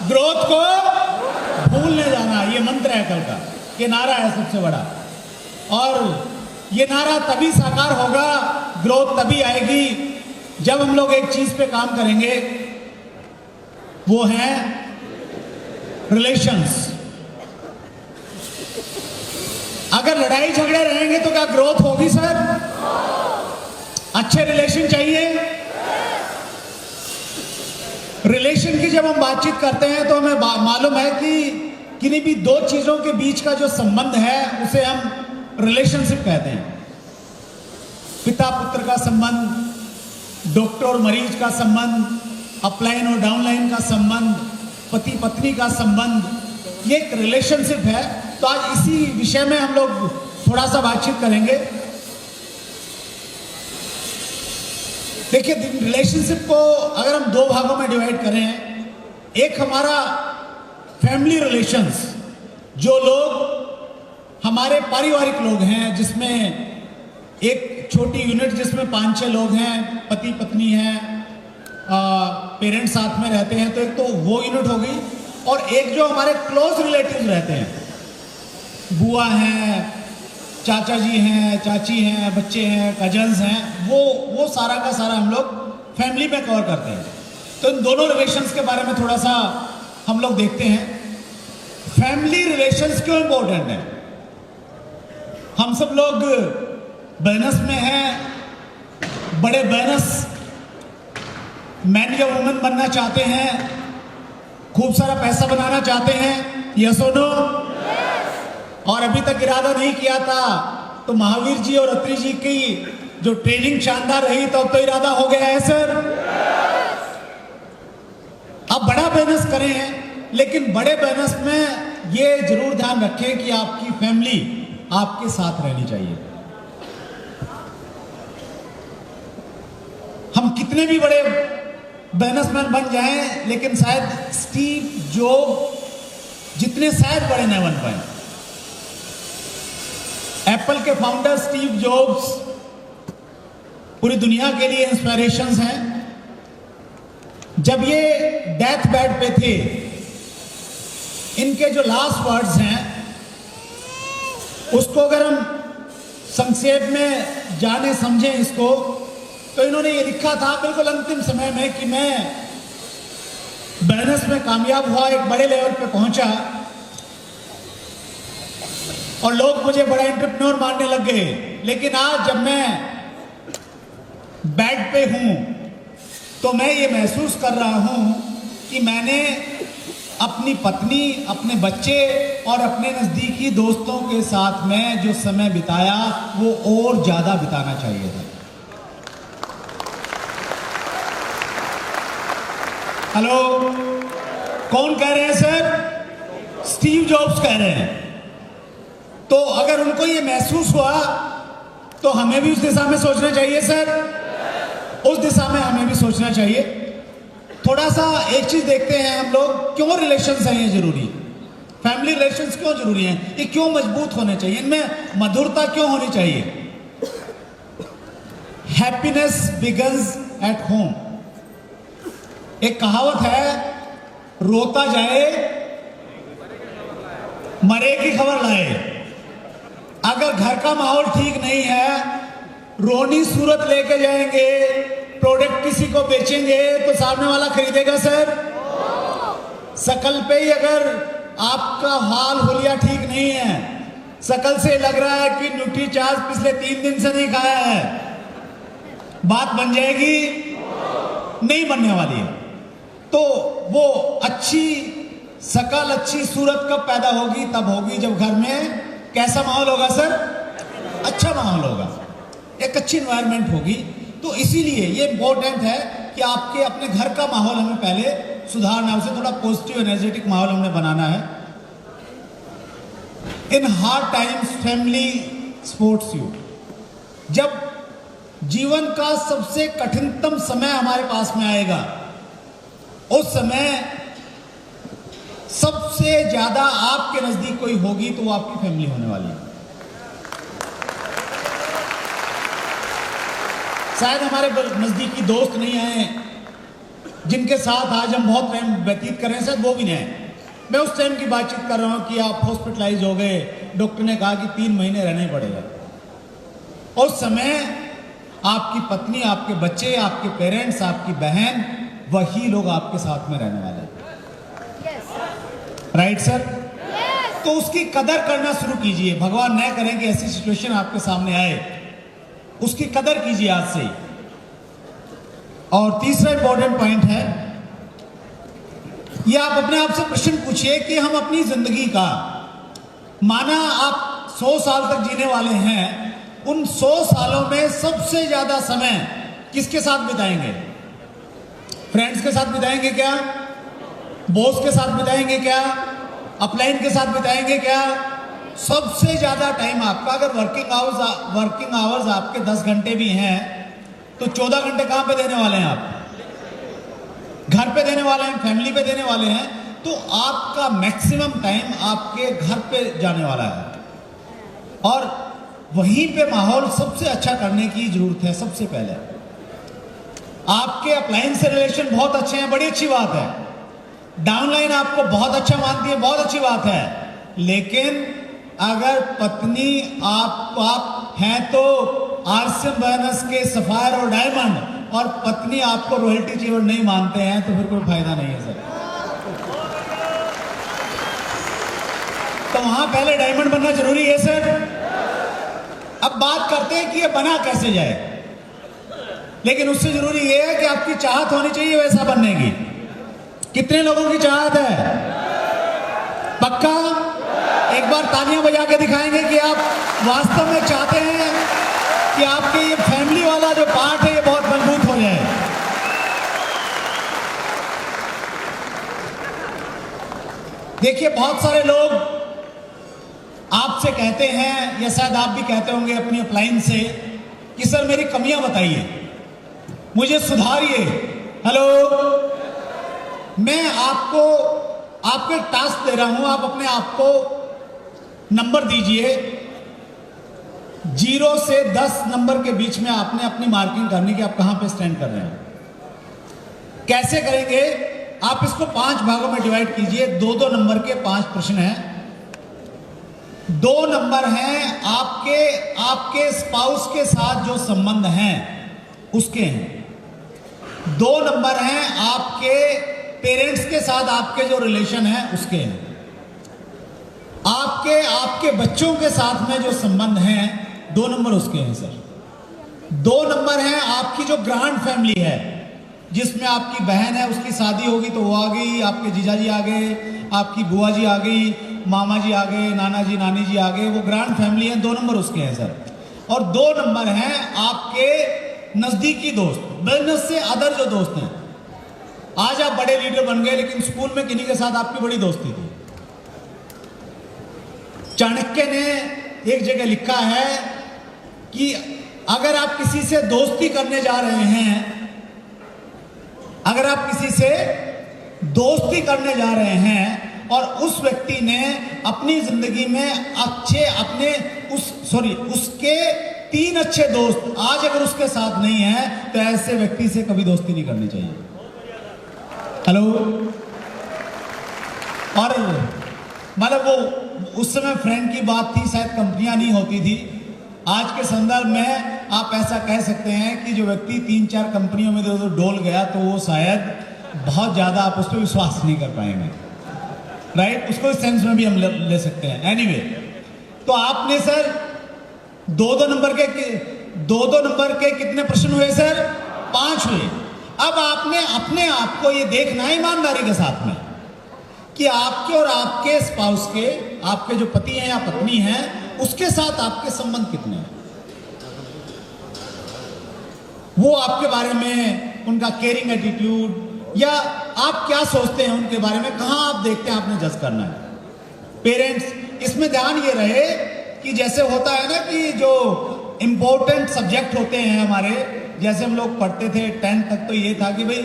Growth को भूलने जाना, ये मंत्र है कल का, ये नारा है सबसे बड़ा। और ये नारा तभी साकार होगा, ग्रोथ तभी आएगी जब हम लोग एक चीज पे काम करेंगे, वो है रिलेशंस। अगर लड़ाई झगड़े रहेंगे तो क्या ग्रोथ होगी सर? अच्छे रिलेशन चाहिए। रिलेशन की जब हम बातचीत करते हैं तो हमें मालूम है कि किन्हीं भी दो चीजों के बीच का जो संबंध है उसे हम रिलेशनशिप कहते हैं। पिता पुत्र का संबंध, डॉक्टर और मरीज का संबंध, अपलाइन और डाउनलाइन का संबंध, पति पत्नी का संबंध, ये एक रिलेशनशिप है। तो आज इसी विषय में हम लोग थोड़ा सा बातचीत करेंगे। देखिए, रिलेशनशिप को अगर हम दो भागों में डिवाइड करें, एक हमारा फैमिली रिलेशंस, जो लोग हमारे पारिवारिक लोग हैं, जिसमें एक छोटी यूनिट जिसमें 5-6 लोग हैं, पति पत्नी हैं, पेरेंट्स साथ में रहते हैं, तो एक तो वो यूनिट हो गई। और एक जो हमारे क्लोज रिलेटिव रहते हैं, बुआ हैं, चाचा जी हैं, चाची हैं, बच्चे हैं, कजन्स हैं, वो सारा का सारा हम लोग फैमिली में कवर करते हैं। तो इन दोनों रिलेशंस के बारे में थोड़ा सा हम लोग देखते हैं। फैमिली रिलेशंस क्यों इंपॉर्टेंट है? हम सब लोग बिजनेस में हैं, बड़े बिजनेस मैन या वुमेन बनना चाहते हैं, खूब सारा पैसा बनाना चाहते हैं, यस और नो? और अभी तक इरादा नहीं किया था तो महावीर जी और अत्रि जी की जो ट्रेनिंग शानदार रही, तो अब तो इरादा हो गया है सर। अब बड़ा बिजनेस करें हैं, लेकिन बड़े बिजनेस में ये जरूर ध्यान रखें कि आपकी फैमिली आपके साथ रहनी चाहिए। हम कितने भी बड़े बिजनेसमैन बन जाएं, लेकिन शायद स्टीव जॉब जितने शायद बड़े न बन पाए। एप्पल के फाउंडर स्टीव जॉब्स पूरी दुनिया के लिए इंस्पिरेशंस हैं। जब ये डेथ बेड पे थे, इनके जो लास्ट वर्ड्स हैं उसको अगर हम संक्षेप में जाने समझें इसको, तो इन्होंने ये लिखा था बिल्कुल अंतिम समय में कि मैं बिजनेस में कामयाब हुआ, एक बड़े लेवल पे पहुंचा और लोग मुझे बड़ा एंटरप्रेन्योर मानने लग गए, लेकिन आज जब मैं बेड पे हूं तो मैं ये महसूस कर रहा हूं कि मैंने अपनी पत्नी, अपने बच्चे और अपने नजदीकी दोस्तों के साथ में जो समय बिताया वो और ज्यादा बिताना चाहिए था। हेलो, कौन कह रहे हैं सर? स्टीव जॉब्स कह रहे हैं। तो अगर उनको ये महसूस हुआ तो हमें भी उस दिशा में सोचना चाहिए सर, उस दिशा में हमें भी सोचना चाहिए। थोड़ा सा एक चीज देखते हैं हम लोग, क्यों रिलेशंस हैं ये जरूरी, फैमिली रिलेशंस क्यों जरूरी हैं, ये क्यों मजबूत होने चाहिए, इनमें मधुरता क्यों होनी चाहिए। Happiness begins at home. एक कहावत है, रोता जाए मरे की खबर लाए। अगर घर का माहौल ठीक नहीं है, रोनी सूरत लेके जाएंगे, प्रोडक्ट किसी को बेचेंगे तो सामने वाला खरीदेगा सर? शकल पे ही अगर आपका हाल हुलिया ठीक नहीं है, शकल से लग रहा है कि न्यूट्री चार्ज पिछले 3 दिन से नहीं खाया है, बात बन जाएगी? नहीं बनने वाली है। तो वो अच्छी शकल, अच्छी सूरत कब पैदा होगी? तब होगी जब घर में कैसा माहौल होगा सर? अच्छा माहौल होगा, एक अच्छी एनवायरनमेंट होगी। तो इसीलिए ये इंपॉर्टेंट है कि आपके अपने घर का माहौल हमें पहले सुधारना, उसे थोड़ा पॉजिटिव एनर्जेटिक माहौल हमें बनाना है। In hard times family supports you. जब जीवन का सबसे कठिनतम समय हमारे पास में आएगा, उस समय सबसे ज्यादा आपके नजदीक कोई होगी तो वो आपकी फैमिली होने वाली है। शायद हमारे नजदीकी दोस्त नहीं आए, जिनके साथ आज हम बहुत टाइम व्यतीत कर रहे हैं, शायद वो भी नहीं है। मैं उस टाइम की बातचीत कर रहा हूँ कि आप हॉस्पिटलाइज हो गए, डॉक्टर ने कहा कि 3 महीने रहना ही पड़ेगा। और उस समय आपकी पत्नी, आपके बच्चे, आपके पेरेंट्स, आपकी बहन, वही लोग आपके साथ में रहने वाले हैं। Right sir? तो उसकी कदर करना शुरू कीजिए। भगवान न करें कि ऐसी सिचुएशन आपके सामने आए, उसकी कदर कीजिए आज से ही। और तीसरा इंपॉर्टेंट पॉइंट है, ये आप अपने आप से प्रश्न पूछिए कि हम अपनी जिंदगी का, माना आप 100 साल तक जीने वाले हैं, उन 100 सालों में सबसे ज्यादा समय किसके साथ बिताएंगे? फ्रेंड्स के साथ बिताएंगे क्या? बॉस के साथ बिताएंगे क्या? अपलाइन के साथ बिताएंगे क्या? सबसे ज्यादा टाइम आपका, अगर वर्किंग आवर्स आपके 10 घंटे भी हैं, तो 14 घंटे कहां पे देने वाले हैं आप? घर पे देने वाले हैं, फैमिली पे देने वाले हैं। तो आपका मैक्सिमम टाइम आपके घर पे जाने वाला है, और वहीं पे माहौल सबसे अच्छा करने की जरूरत है। सबसे पहले आपके अपलाइन से रिलेशन बहुत अच्छे हैं, बड़ी अच्छी बात है। डाउनलाइन आपको बहुत अच्छा मानती है, बहुत अच्छी बात है। लेकिन अगर पत्नी आप हैं तो आरसीएम बैनर्स के सफायर और डायमंड, और पत्नी आपको रॉयल्टी चीवर नहीं मानते हैं, तो फिर कोई फायदा नहीं है सर। तो वहां पहले डायमंड बनना जरूरी है सर। अब बात करते हैं कि ये बना कैसे जाए, लेकिन उससे जरूरी ये है कि आपकी चाहत होनी चाहिए वैसा बनने की। कितने लोगों की चाहत है? पक्का? एक बार तालियां बजा के दिखाएंगे कि आप वास्तव में चाहते हैं कि आपके ये फैमिली वाला जो पार्ट है ये बहुत मजबूत हो जाए। देखिए, बहुत सारे लोग आपसे कहते हैं, या शायद आप भी कहते होंगे अपनी अपलाइन से, कि सर मेरी कमियां बताइए, मुझे सुधारिए। हेलो, मैं आपको टास्क दे रहा हूं, आप अपने आप को नंबर दीजिए। 0 से 10 नंबर के बीच में आपने अपनी मार्किंग करनी कि आप कहां पे स्टैंड कर रहे हैं। कैसे करेंगे? आप इसको 5 भागों में डिवाइड कीजिए। 2-2 नंबर के 5 प्रश्न हैं। 2 नंबर हैं आपके स्पाउस के साथ जो संबंध हैं उसके हैं। 2 नंबर हैं आपके पेरेंट्स के साथ आपके जो रिलेशन है उसके हैं। आपके बच्चों के साथ में जो संबंध हैं, 2 नंबर उसके हैं सर। 2 नंबर हैं आपकी जो ग्रांड फैमिली है, जिसमें आपकी बहन है, उसकी शादी होगी तो वो आ गई, आपके जीजा जी आ गए, आपकी बुआ जी आ गई, मामा जी आ गए, नाना जी नानी जी आ गए, वो ग्रांड फैमिली है। 2 नंबर उसके हैं सर। और 2 नंबर हैं आपके नजदीकी दोस्त, बिजनेस से अदर जो दोस्त हैं। आज आप बड़े लीडर बन गए, लेकिन स्कूल में किन्हीं के साथ आपकी बड़ी दोस्ती थी। चाणक्य ने एक जगह लिखा है कि अगर आप किसी से दोस्ती करने जा रहे हैं, अगर आप किसी से दोस्ती करने जा रहे हैं और उस व्यक्ति ने अपनी जिंदगी में उसके 3 अच्छे दोस्त आज अगर उसके साथ नहीं है, तो ऐसे व्यक्ति से कभी दोस्ती नहीं करनी चाहिए। हेलो, और मतलब वो उस समय फ्रेंड की बात थी, शायद कंपनियां नहीं होती थी। आज के संदर्भ में आप ऐसा कह सकते हैं कि जो व्यक्ति 3-4 कंपनियों में डोल गया, तो वो शायद बहुत ज्यादा आप उस पर विश्वास नहीं कर पाएंगे। राइट? उसको इस सेंस में भी हम ले सकते हैं। एनीवे, तो आपने सर 2-2 नंबर के कितने प्रश्न हुए सर? 5 हुए। अब आपने अपने आप को ये देखना है ईमानदारी के साथ में कि आपके और आपके स्पाउस के, आपके जो पति हैं या पत्नी हैं, उसके साथ आपके संबंध कितने हैं। वो आपके बारे में, उनका केयरिंग एटीट्यूड, या आप क्या सोचते हैं उनके बारे में, कहां आप देखते हैं, आपने जज करना है। पेरेंट्स, इसमें ध्यान ये रहे कि जैसे होता है ना कि जो इंपॉर्टेंट सब्जेक्ट होते हैं हमारे, जैसे हम लोग पढ़ते थे 10th तक, तो ये था कि भाई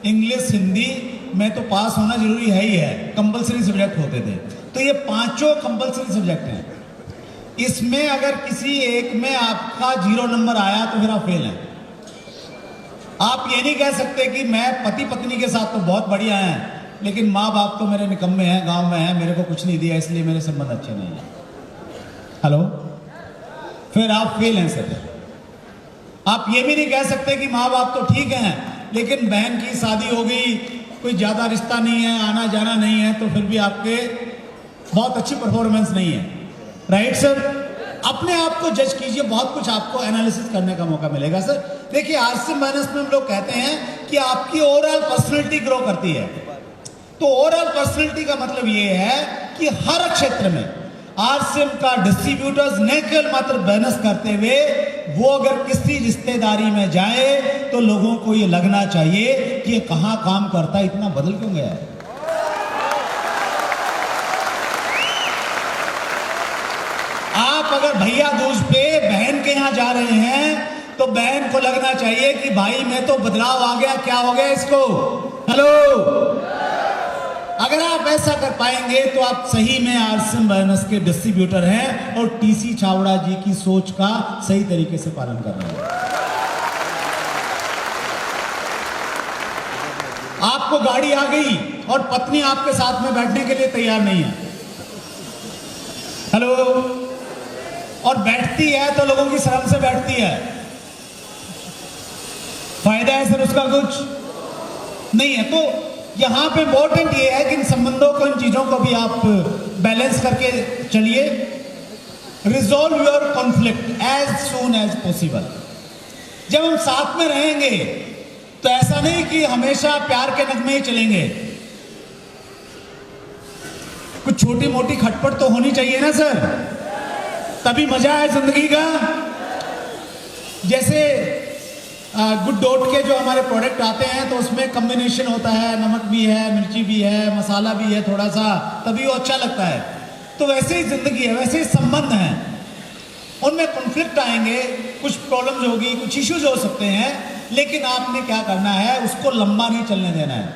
इंग्लिश हिंदी में तो पास होना जरूरी है ही है, कंपलसरी सब्जेक्ट होते थे। तो ये 5 कंपलसरी सब्जेक्ट हैं। इसमें अगर किसी एक में आपका 0 नंबर आया तो फिर आप फेल हैं। आप ये नहीं कह सकते कि मैं पति पत्नी के साथ तो बहुत बढ़िया हैं, लेकिन माँ बाप तो मेरे निकम्मे हैं, गांव में हैं, मेरे को कुछ नहीं दिया इसलिए मेरे संबंध अच्छे नहीं हैं। हेलो, फिर आप फेल हैं सर। आप ये भी नहीं कह सकते कि माँ बाप तो ठीक हैं, लेकिन बहन की शादी हो गई, कोई ज्यादा रिश्ता नहीं है, आना जाना नहीं है, तो फिर भी आपके बहुत अच्छी परफॉर्मेंस नहीं है। Right sir? अपने आप को जज कीजिए, बहुत कुछ आपको एनालिसिस करने का मौका मिलेगा सर। देखिए, आरसीएम माइनस में हम लोग कहते हैं कि आपकी ओवरऑल पर्सनैलिटी ग्रो करती है। तो ओवरऑल पर्सनैलिटी का मतलब ये है कि हर क्षेत्र में आरसीएम का डिस्ट्रीब्यूटर्स न केवल मात्र बोनस करते हुए वो अगर किसी रिश्तेदारी में जाए तो लोगों को ये लगना चाहिए कि ये कहां काम करता है, इतना बदल क्यों गया है। आप अगर भैया दूज पे बहन के यहां जा रहे हैं तो बहन को लगना चाहिए कि भाई में तो बदलाव आ गया, क्या हो गया इसको। हेलो, अगर आप ऐसा कर पाएंगे तो आप सही में आरसीएम बोनस के डिस्ट्रीब्यूटर हैं और टीसी छावड़ा जी की सोच का सही तरीके से पालन कर रहे हैं। आपको गाड़ी आ गई और पत्नी आपके साथ में बैठने के लिए तैयार नहीं है। हेलो, और बैठती है तो लोगों की शर्म से बैठती है। फायदा है सर उसका कुछ नहीं है। तो यहां पे इंपॉर्टेंट ये है कि इन संबंधों को, इन चीजों को भी आप बैलेंस करके चलिए। Resolve your conflict as soon as possible. जब हम साथ में रहेंगे तो ऐसा नहीं कि हमेशा प्यार के नगमे ही चलेंगे, कुछ छोटी मोटी खटपट तो होनी चाहिए ना सर, तभी मजा है जिंदगी का। जैसे गुड डॉट के जो हमारे प्रोडक्ट आते हैं तो उसमें कॉम्बिनेशन होता है, नमक भी है, मिर्ची भी है, मसाला भी है थोड़ा सा, तभी वो अच्छा लगता है। तो वैसे ही जिंदगी है, वैसे ही संबंध हैं, उनमें कॉन्फ्लिक्ट आएंगे, कुछ प्रॉब्लम्स होगी, कुछ इश्यूज हो सकते हैं, लेकिन आपने क्या करना है, उसको लंबा नहीं चलने देना है।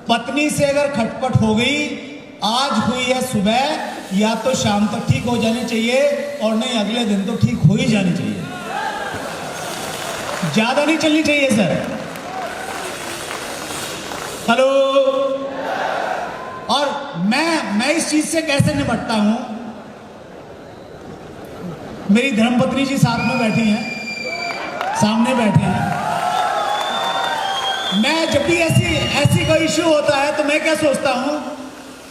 पत्नी से अगर खटपट हो गई, आज हुई है सुबह, या तो शाम तक ठीक हो जानी चाहिए और नहीं अगले दिन तो ठीक हो ही जानी चाहिए, ज्यादा नहीं चलनी चाहिए सर। हेलो, और मैं इस चीज से कैसे निपटता हूं, मेरी धर्मपत्नी जी साथ में बैठी हैं, सामने बैठे हैं। मैं जब भी ऐसी कोई इश्यू होता है तो मैं क्या सोचता हूं,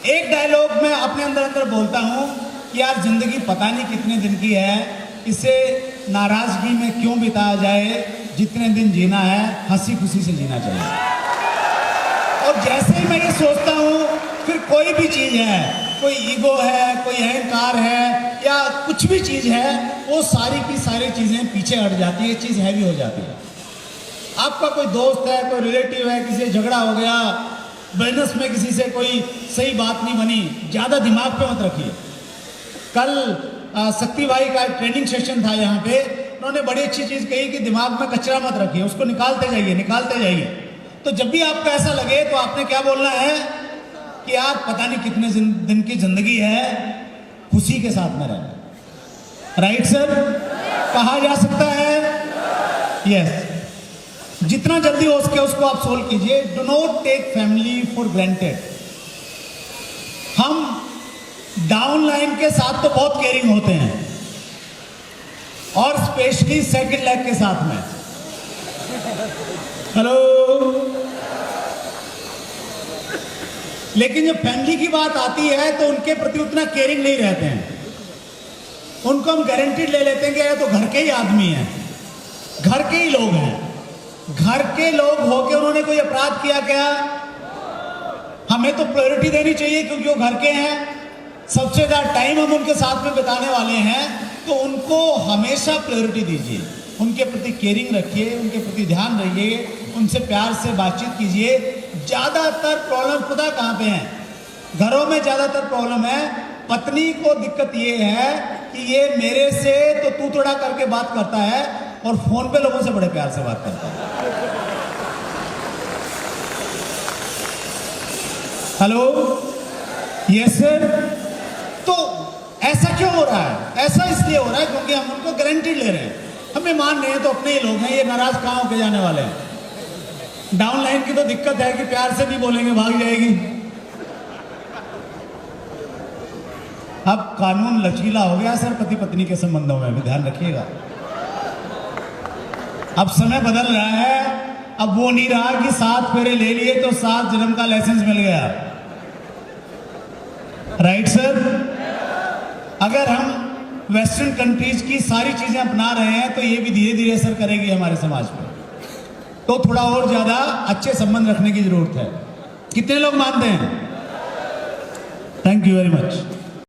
एक डायलॉग में अपने अंदर बोलता हूं कि यार जिंदगी पता नहीं कितने दिन की है, इसे नाराजगी में क्यों बिताया जाए, जितने दिन जीना है हंसी खुशी से जीना चाहिए। और जैसे ही मैं ये सोचता हूं, फिर कोई भी चीज है, कोई ईगो है, कोई अहंकार है, या कुछ भी चीज है, वो सारी की सारी चीजें पीछे हट जाती है, चीज हैवी हो जाती है। आपका कोई दोस्त है, कोई रिलेटिव है, किसी से झगड़ा हो गया, बिजनेस में किसी से कोई सही बात नहीं बनी, ज्यादा दिमाग पे मत रखिए। कल शक्ति भाई का ट्रेनिंग सेशन था यहाँ पे, उन्होंने बड़ी अच्छी चीज कही कि दिमाग में कचरा मत रखिए, उसको निकालते जाइए, निकालते जाइए। तो जब भी आपको ऐसा लगे तो आपने क्या बोलना है कि यार पता नहीं कितने दिन की जिंदगी है, खुशी के साथ में रहना। Right sir? कहा जा सकता है यस। जितना जल्दी हो सके उसको आप सोल्व कीजिए। Do not take family for granted. हम डाउनलाइन के साथ तो बहुत केयरिंग होते हैं, और स्पेशली सेकंड लेग के साथ में। हेलो, लेकिन जब फैमिली की बात आती है तो उनके प्रति उतना केयरिंग नहीं रहते हैं। उनको हम गारंटीड ले लेते हैं कि ये तो घर के ही आदमी हैं, घर के ही लोग हैं। घर के लोग होके उन्होंने कोई अपराध किया क्या? हमें तो प्रायोरिटी देनी चाहिए क्योंकि वो घर के हैं, सबसे ज्यादा टाइम हम उनके साथ में बिताने वाले हैं, तो उनको हमेशा प्रायोरिटी दीजिए, उनके प्रति केयरिंग रखिए, उनके प्रति ध्यान रखिए, उनसे प्यार से बातचीत कीजिए। ज्यादातर प्रॉब्लम खुदा कहाँ पे है? घरों में ज्यादातर प्रॉब्लम है, पत्नी को दिक्कत ये है कि ये मेरे से तो तू थोड़ा करके बात करता है और फोन पे लोगों से बड़े प्यार से बात करता है। Hello, yes sir. तो ऐसा क्यों हो रहा है? ऐसा इसलिए हो रहा है क्योंकि हम उनको गारंटी ले रहे हैं। हमें मान नहीं है तो अपने ही लोग हैं, ये नाराज कहाँ होके जाने वाले हैं। डाउन लाइन की तो दिक्कत है कि प्यार से नहीं बोलेंगे भाग जाएगी। अब कानून लचीला हो गया सर पति पत्नी के संबंधों में भी, ध्यान रखिएगा। अब समय बदल रहा है, अब वो नहीं रहा कि 7 फेरे ले लिए तो 7 जन्म का लाइसेंस मिल गया। Right sir? अगर हम वेस्टर्न कंट्रीज की सारी चीजें अपना रहे हैं तो ये भी धीरे धीरे असर करेगी हमारे समाज पर। तो थोड़ा और ज्यादा अच्छे संबंध रखने की जरूरत है। कितने लोग मानते हैं? Thank you very much.